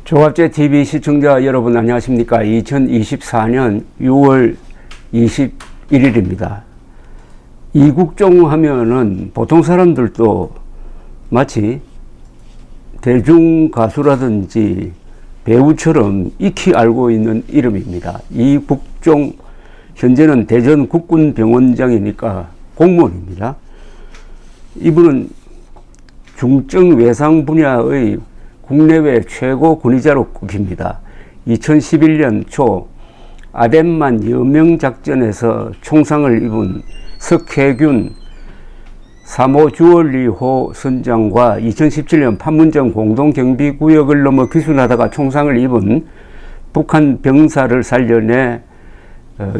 조갑제 TV 시청자 여러분 안녕하십니까? 2024년 6월 21일입니다. 이국종 하면은 보통 사람들도 마치 대중 가수라든지 배우처럼 익히 알고 있는 이름입니다. 이국종, 현재는 대전 국군병원장이니까 공무원입니다. 이분은 중증 외상 분야의 국내외 최고 군의자로 꼽힙니다. 2011년 초 아덴만 여명작전에서 총상을 입은 석혜균 3호 주얼리호 선장과 2017년 판문점 공동경비구역을 넘어 귀순하다가 총상을 입은 북한 병사를 살려내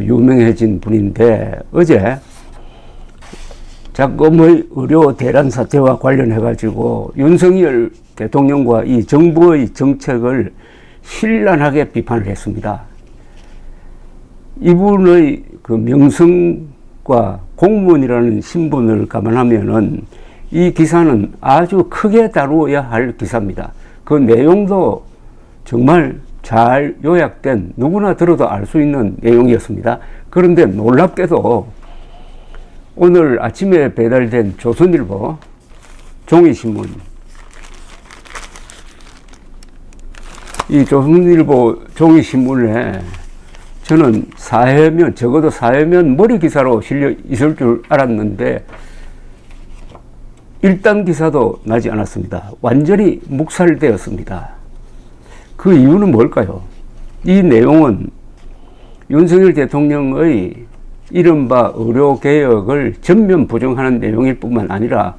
유명해진 분인데, 어제 작검의 의료 대란 사태와 관련해 가지고 윤석열 대통령과 이 정부의 정책을 신랄하게 비판을 했습니다. 이분의 그 명성과 공무원이라는 신분을 감안하면은 이 기사는 아주 크게 다루어야 할 기사입니다. 그 내용도 정말 잘 요약된, 누구나 들어도 알 수 있는 내용이었습니다. 그런데 놀랍게도 오늘 아침에 배달된 조선일보 종이신문, 이 조선일보 종이신문에 저는 사회면, 적어도 사회면 머리 기사로 실려 있을 줄 알았는데 1단 기사도 나지 않았습니다. 완전히 묵살되었습니다. 그 이유는 뭘까요? 이 내용은 윤석열 대통령의 이른바 의료개혁을 전면 부정하는 내용일 뿐만 아니라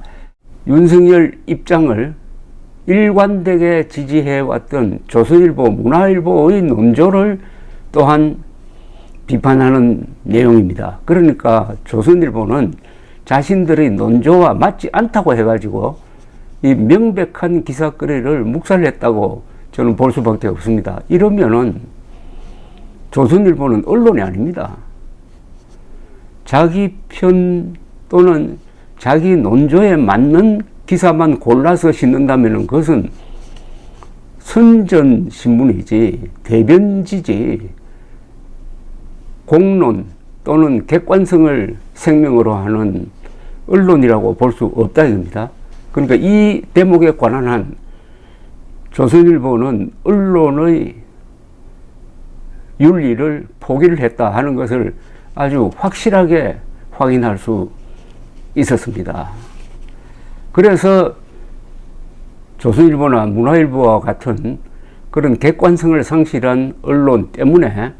윤석열 입장을 일관되게 지지해왔던 조선일보, 문화일보의 논조를 또한 비판하는 내용입니다. 그러니까 조선일보는 자신들의 논조와 맞지 않다고 해가지고 이 명백한 기사거리를 묵살했다고 저는 볼 수밖에 없습니다. 이러면은 조선일보는 언론이 아닙니다. 자기 편 또는 자기 논조에 맞는 기사만 골라서 싣는다면 그것은 선전신문이지, 대변지지, 공론 또는 객관성을 생명으로 하는 언론이라고 볼 수 없다 이겁니다. 그러니까 이 대목에 관한 한 조선일보는 언론의 윤리를 포기를 했다 하는 것을 아주 확실하게 확인할 수 있었습니다. 그래서 조선일보나 문화일보와 같은 그런 객관성을 상실한 언론 때문에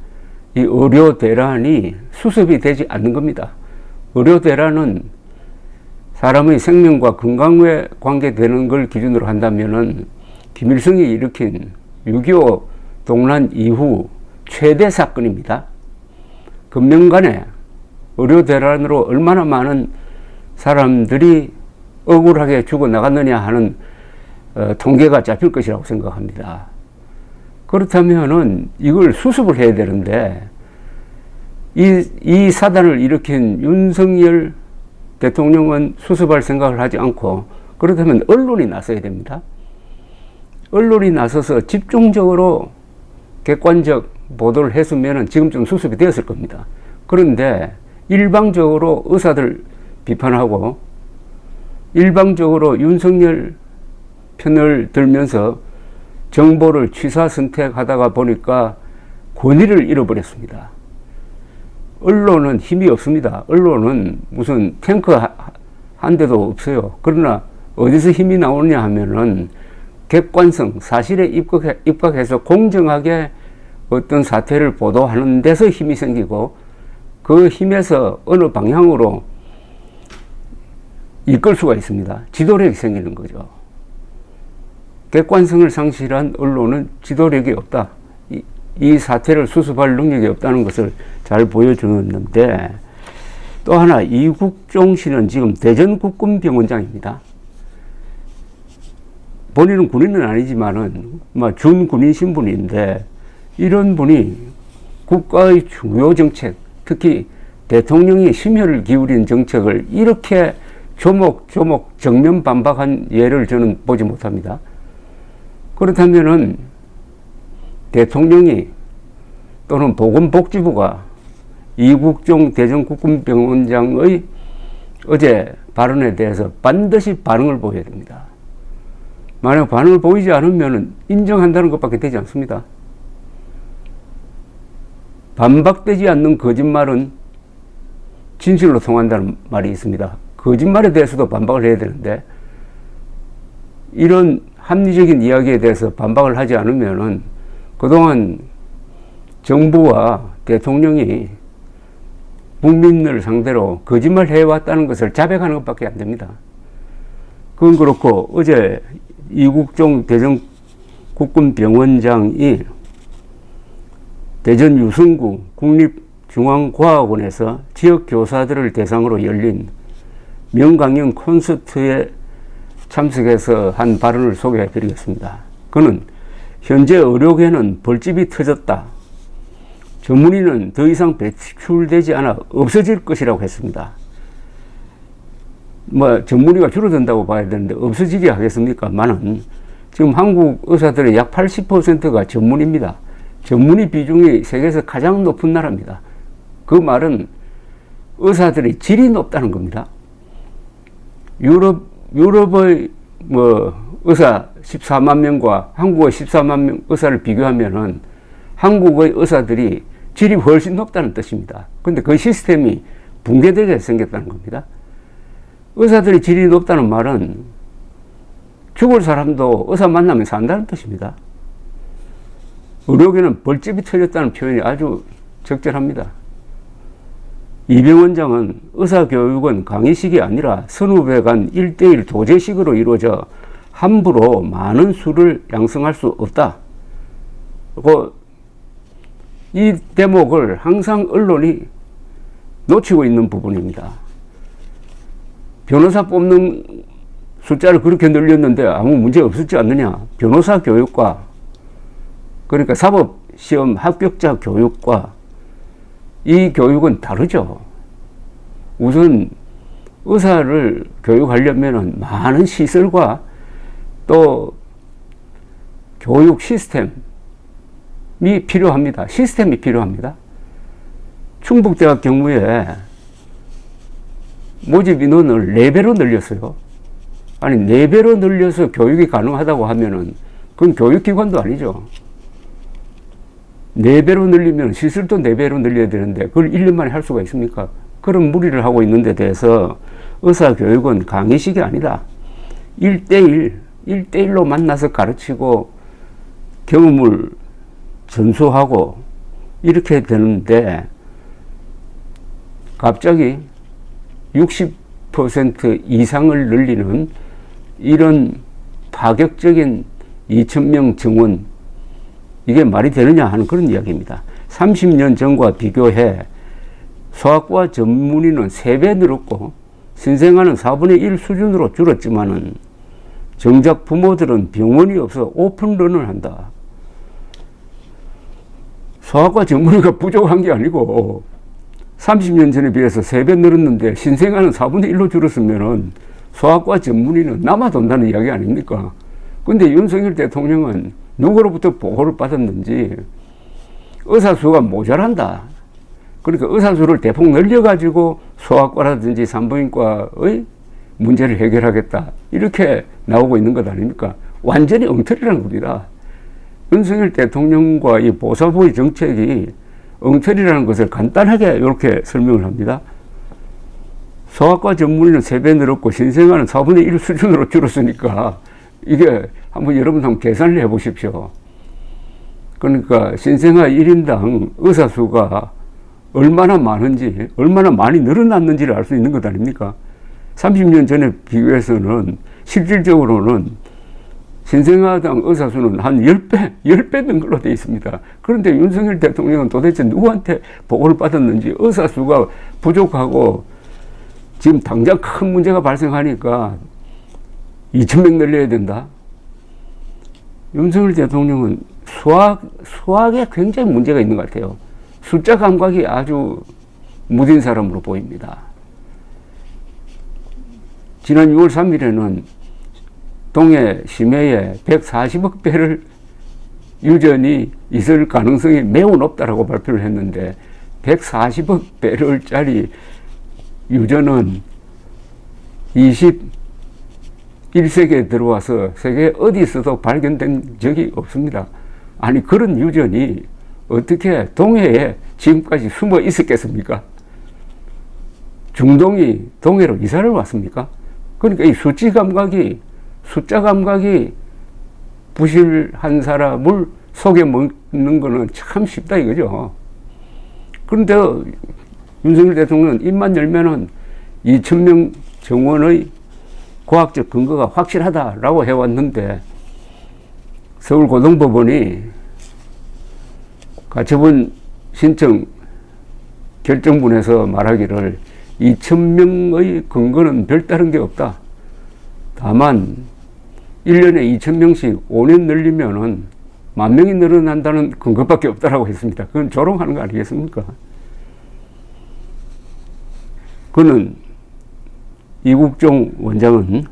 이 의료 대란이 수습이 되지 않는 겁니다. 의료 대란은 사람의 생명과 건강에 관계되는 걸 기준으로 한다면은 김일성이 일으킨 6.25 동란 이후 최대 사건입니다. 금명간에 의료 대란으로 얼마나 많은 사람들이 억울하게 죽어나갔느냐 하는 통계가 잡힐 것이라고 생각합니다. 그렇다면은 이걸 수습을 해야 되는데 이 사단을 일으킨 윤석열 대통령은 수습할 생각을 하지 않고, 그렇다면 언론이 나서야 됩니다. 언론이 나서서 집중적으로 객관적 보도를 했으면 지금쯤 수습이 되었을 겁니다. 그런데 일방적으로 의사들 비판하고 일방적으로 윤석열 편을 들면서 정보를 취사 선택하다가 보니까 권위를 잃어버렸습니다. 언론은 힘이 없습니다. 언론은 무슨 탱크 한 대도 없어요. 그러나 어디서 힘이 나오느냐 하면은 객관성, 사실에 입각해서 공정하게 어떤 사태를 보도하는 데서 힘이 생기고, 그 힘에서 어느 방향으로 이끌 수가 있습니다. 지도력이 생기는 거죠. 객관성을 상실한 언론은 지도력이 없다. 이 사태를 수습할 능력이 없다는 것을 잘 보여주는데, 또 하나 이국종 씨는 지금 대전 국군병원장입니다. 본인은 군인은 아니지만은 준군인 신분인데, 이런 분이 국가의 중요 정책, 특히 대통령이 심혈을 기울인 정책을 이렇게 조목조목 정면 반박한 예를 저는 보지 못합니다. 그렇다면은 대통령이 또는 보건복지부가 이국종 대전국군병원장의 어제 발언에 대해서 반드시 반응을 보여야 됩니다. 만약 반응을 보이지 않으면 인정한다는 것밖에 되지 않습니다. 반박되지 않는 거짓말은 진실로 통한다는 말이 있습니다. 거짓말에 대해서도 반박을 해야 되는데 이런 합리적인 이야기에 대해서 반박을 하지 않으면은 그동안 정부와 대통령이 국민을 상대로 거짓말 해왔다는 것을 자백하는 것밖에 안 됩니다. 그건 그렇고 어제 이국종 대전국군병원장이 대전 유성구 국립중앙과학원에서 지역 교사들을 대상으로 열린 명강연 콘서트에 참석해서 한 발언을 소개해 드리겠습니다. 그는 현재 의료계는 벌집이 터졌다. 전문의는 더 이상 배출되지 않아 없어질 것이라고 했습니다. 전문의가 줄어든다고 봐야 되는데 없어지게 하겠습니까? 많은 지금 한국 의사들의 약 80%가 전문의입니다. 전문의 비중이 세계에서 가장 높은 나라입니다. 그 말은 의사들의 질이 높다는 겁니다. 유럽의 의사 14만 명과 한국의 14만 명 의사를 비교하면은 한국의 의사들이 질이 훨씬 높다는 뜻입니다. 그런데 그 시스템이 붕괴되게 생겼다는 겁니다. 의사들이 질이 높다는 말은 죽을 사람도 의사 만나면 산다는 뜻입니다. 의료계는 벌집이 터졌다는 표현이 아주 적절합니다. 이병원장은 의사교육은 강의식이 아니라 선후배 간 1:1 도제식으로 이루어져 함부로 많은 수를 양성할 수 없다. 이 대목을 항상 언론이 놓치고 있는 부분입니다. 변호사 뽑는 숫자를 그렇게 늘렸는데 아무 문제 없었지 않느냐. 변호사 교육과 그러니까 사법시험 합격자 교육과 이 교육은 다르죠. 우선 의사를 교육하려면 많은 시설과 또 교육 시스템이 필요합니다. 시스템이 필요합니다. 충북대학 경우에 모집 인원을 4배로 늘렸어요. 아니 4배로 늘려서 교육이 가능하다고 하면은 그건 교육기관도 아니죠. 4배로 늘리면 시설도 4배로 늘려야 되는데 그걸 1년 만에 할 수가 있습니까? 그런 무리를 하고 있는 데 대해서 의사교육은 강의식이 아니다. 1:1로 만나서 가르치고 경험을 전수하고 이렇게 되는데 갑자기 60% 이상을 늘리는 이런 파격적인 2,000명 정원, 이게 말이 되느냐 하는 그런 이야기입니다. 30년 전과 비교해 소아과 전문의는 3배 늘었고 신생아는 4분의 1 수준으로 줄었지만은 정작 부모들은 병원이 없어 오픈런을 한다. 소아과 전문의가 부족한 게 아니고 30년 전에 비해서 3배 늘었는데 신생아는 4분의 1로 줄었으면은 소아과 전문의는 남아돈다는 이야기 아닙니까? 근데 윤석열 대통령은 누구로부터 보고를 받았는지 의사 수가 모자란다. 그러니까 의사 수를 대폭 늘려가지고 소아과라든지 산부인과의 문제를 해결하겠다. 이렇게 나오고 있는 것 아닙니까? 완전히 엉터리라는 겁니다. 윤석열 대통령과 이 보사부의 정책이 엉터리라는 것을 간단하게 이렇게 설명을 합니다. 소아과 전문의는 3배 늘었고 신생아는 4분의 1 수준으로 줄었으니까 이게 한번 여러분 한번 계산을 해 보십시오. 그러니까 신생아 1인당 의사 수가 얼마나 많은지, 얼마나 많이 늘어났는지를 알 수 있는 것 아닙니까? 30년 전에 비교해서는 실질적으로는 신생아당 의사 수는 한 10배 는 걸로 되어 있습니다. 그런데 윤석열 대통령은 도대체 누구한테 보고를 받았는지 의사 수가 부족하고 지금 당장 큰 문제가 발생하니까 2,000명 늘려야 된다. 윤석열 대통령은 수학에 굉장히 문제가 있는 것 같아요. 숫자 감각이 아주 무딘 사람으로 보입니다. 지난 6월 3일에는 동해 심해에 140억 배를 유전이 있을 가능성이 매우 높다라고 발표를 했는데 140억 배럴짜리 유전은 21세기에 들어와서 세계 어디서도 발견된 적이 없습니다. 아니 그런 유전이 어떻게 동해에 지금까지 숨어 있었겠습니까? 중동이 동해로 이사를 왔습니까? 그러니까 이 숫자 감각이 부실한 사람을 속에 먹는 거는 참 쉽다 이거죠. 그런데 윤석열 대통령은 입만 열면은 2,000명 정원의 과학적 근거가 확실하다라고 해왔는데 서울고등법원이 가처분 신청 결정문에서 말하기를 2,000명의 근거는 별다른 게 없다. 다만 1년에 2,000명씩 5년 늘리면은 10,000명이 늘어난다는 근거밖에 없다라고 했습니다. 그건 조롱하는 거 아니겠습니까? 그는 이국종 원장은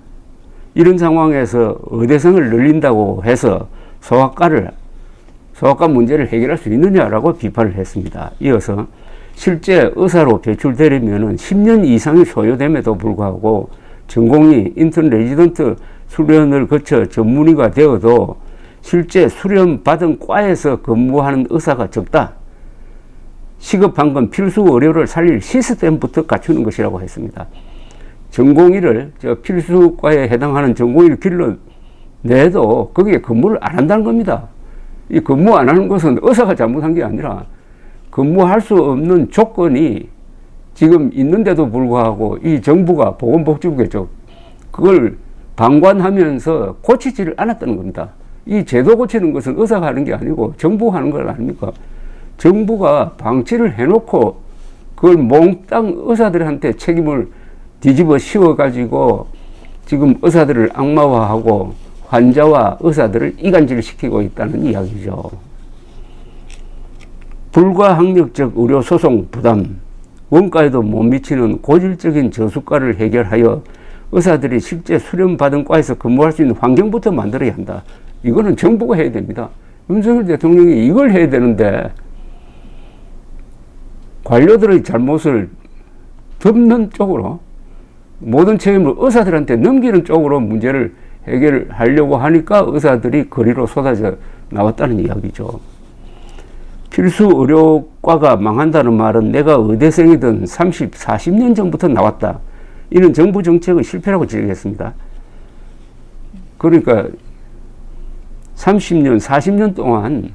이런 상황에서 의대생을 늘린다고 해서 소아과 문제를 해결할 수 있느냐라고 비판을 했습니다. 이어서 실제 의사로 배출되려면 10년 이상이 소요됨에도 불구하고 전공의 인턴 레지던트 수련을 거쳐 전문의가 되어도 실제 수련 받은 과에서 근무하는 의사가 적다. 시급한 건 필수 의료를 살릴 시스템부터 갖추는 것이라고 했습니다. 전공의를 필수과에 해당하는 전공의를 길러내도 거기에 근무를 안 한다는 겁니다. 이 근무 안 하는 것은 의사가 잘못한 게 아니라 근무할 수 없는 조건이 지금 있는데도 불구하고 이 정부가 보건복지부겠죠. 그걸 방관하면서 고치지를 않았다는 겁니다. 이 제도 고치는 것은 의사가 하는 게 아니고 정부가 하는 것 아닙니까? 정부가 방치를 해놓고 그걸 몽땅 의사들한테 책임을 뒤집어 씌워가지고 지금 의사들을 악마화하고 환자와 의사들을 이간질시키고 있다는 이야기죠. 불가항력적 의료소송 부담, 원가에도 못 미치는 고질적인 저수가를 해결하여 의사들이 실제 수련받은 과에서 근무할 수 있는 환경부터 만들어야 한다. 이거는 정부가 해야 됩니다. 윤석열 대통령이 이걸 해야 되는데 관료들의 잘못을 덮는 쪽으로 모든 책임을 의사들한테 넘기는 쪽으로 문제를 해결하려고 하니까 의사들이 거리로 쏟아져 나왔다는 이야기죠. 필수 의료과가 망한다는 말은 내가 의대생이든 30, 40년 전부터 나왔다. 이는 정부 정책의 실패라고 지적했습니다. 그러니까 30년, 40년 동안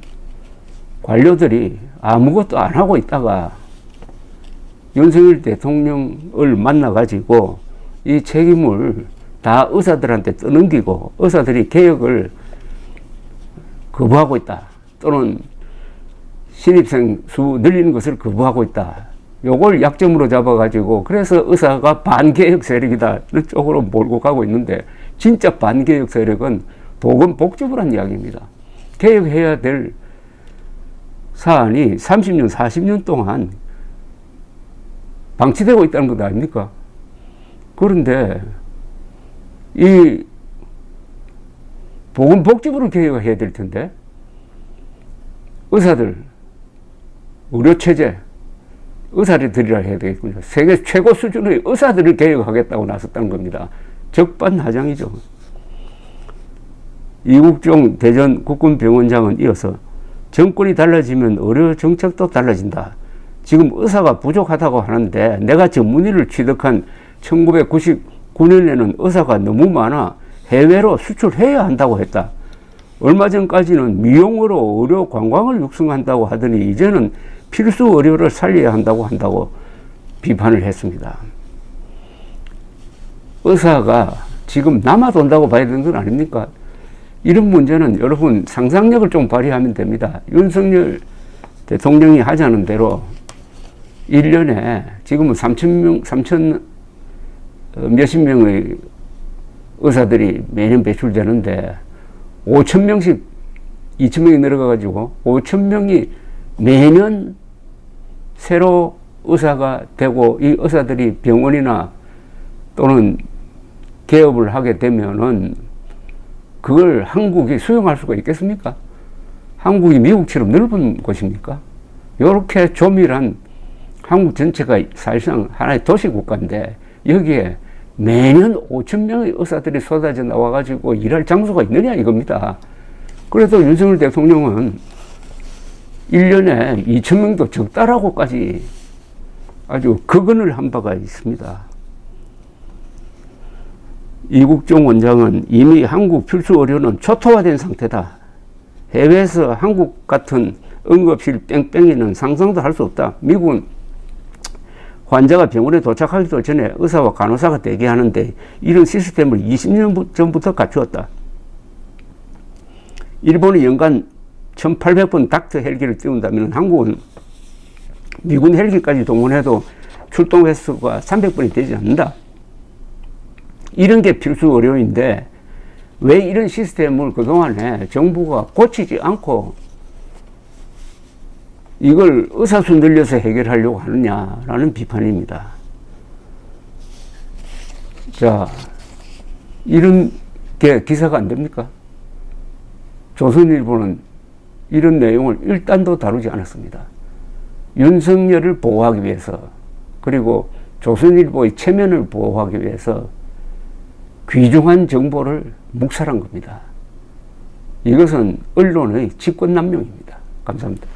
관료들이 아무것도 안 하고 있다가 윤석열 대통령을 만나가지고 이 책임을 다 의사들한테 떠넘기고 의사들이 개혁을 거부하고 있다. 또는 신입생 수 늘리는 것을 거부하고 있다. 요걸 약점으로 잡아가지고 그래서 의사가 반개혁 세력이다 쪽으로 몰고 가고 있는데 진짜 반개혁 세력은 보건복지부란 이야기입니다. 개혁해야 될 사안이 30년, 40년 동안 방치되고 있다는 것 아닙니까? 그런데 이 보건복지부를 개혁해야 될 텐데 의사들, 의료체제, 의사들이라 해야 되겠군요. 세계 최고 수준의 의사들을 개혁하겠다고 나섰다는 겁니다. 적반하장이죠. 이국종 대전 국군병원장은 이어서 정권이 달라지면 의료 정책도 달라진다. 지금 의사가 부족하다고 하는데 내가 전문의를 취득한 1999년에는 의사가 너무 많아 해외로 수출해야 한다고 했다. 얼마 전까지는 미용으로 의료 관광을 육성한다고 하더니 이제는 필수 의료를 살려야 한다고 비판을 했습니다. 의사가 지금 남아돈다고 봐야 되는 건 아닙니까? 이런 문제는 여러분 상상력을 좀 발휘하면 됩니다. 윤석열 대통령이 하자는 대로 1년에 지금은 3천 몇십 명의 의사들이 매년 배출되는데 5,000명씩 2,000명이 늘어가가지고 5,000명이 매년 새로 의사가 되고 이 의사들이 병원이나 또는 개업을 하게 되면은 그걸 한국이 수용할 수가 있겠습니까? 한국이 미국처럼 넓은 곳입니까? 이렇게 조밀한 한국 전체가 사실상 하나의 도시국가인데 여기에 매년 5,000명의 의사들이 쏟아져 나와가지고 일할 장소가 있느냐 이겁니다. 그래도 윤석열 대통령은 1년에 2,000명도 적다라고까지 아주 극언을 한 바가 있습니다. 이국종 원장은 이미 한국 필수 의료는 초토화된 상태다. 해외에서 한국 같은 응급실 뺑뺑이는 상상도 할 수 없다. 미국은 환자가 병원에 도착하기도 전에 의사와 간호사가 대기하는데 이런 시스템을 20년 전부터 갖추었다. 일본이 연간 1,800번 닥터 헬기를 띄운다면 한국은 미군 헬기까지 동원해도 출동 횟수가 300번이 되지 않는다. 이런 게 필수 의료인데 왜 이런 시스템을 그동안에 정부가 고치지 않고 이걸 의사수 늘려서 해결하려고 하느냐라는 비판입니다. 자, 이런 게 기사가 안 됩니까? 조선일보는 이런 내용을 일단도 다루지 않았습니다. 윤석열을 보호하기 위해서 그리고 조선일보의 체면을 보호하기 위해서 귀중한 정보를 묵살한 겁니다. 이것은 언론의 직권남용입니다. 감사합니다.